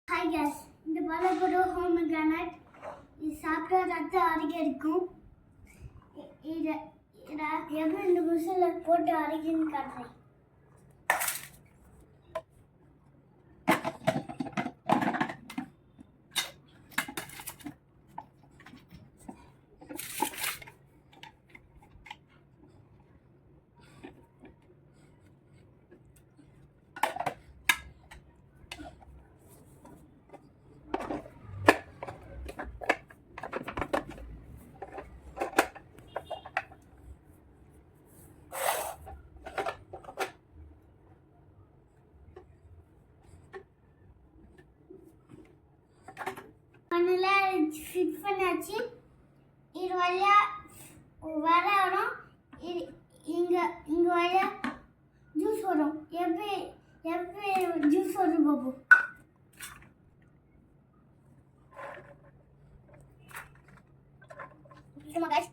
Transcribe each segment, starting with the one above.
Hi guys, இந்த பலபுரோ home granite இது சாப்பிட்டா ரத்தம் அரிக்கும். இதை எப்படி இந்த மிஷினில் போட்டு அரிக்குன்னு காட்டுறேன். ஃபிட் பண்ணாச்சு. இது வழியா வர வரும். இங்கே வழியா ஜூஸ் வரும். எப்படி ஜூஸ் வரும் பாபு? சும்மா guys.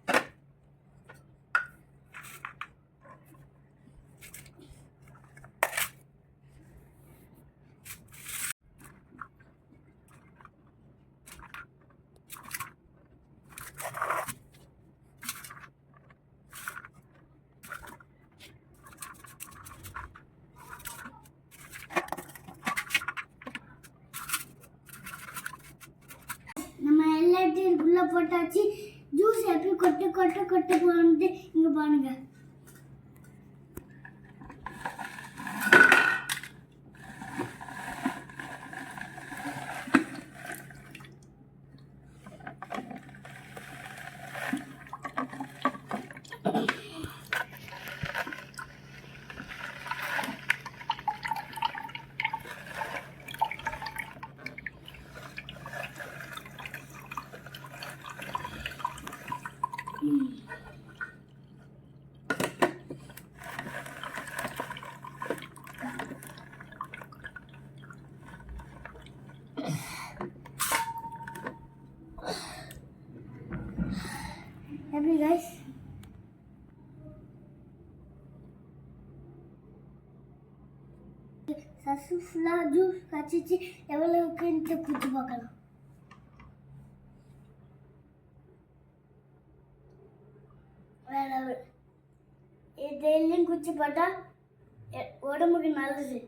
நம்ம எல்லாத்தையும் இதுக்குள்ள போட்டாச்சு. ஜூஸ் எப்படி கொட்டு போட்டு இங்க பாருங்க. Happy guys. சக்ஸஸ்ஃபுல்லா ஜூஸ் காய்ச்சி எவ்வளவுக்கு குடிச்சு பார்க்கலாம். இதெல்லாம் குச்சி போட்டா உடம்புக்கு நல்லது.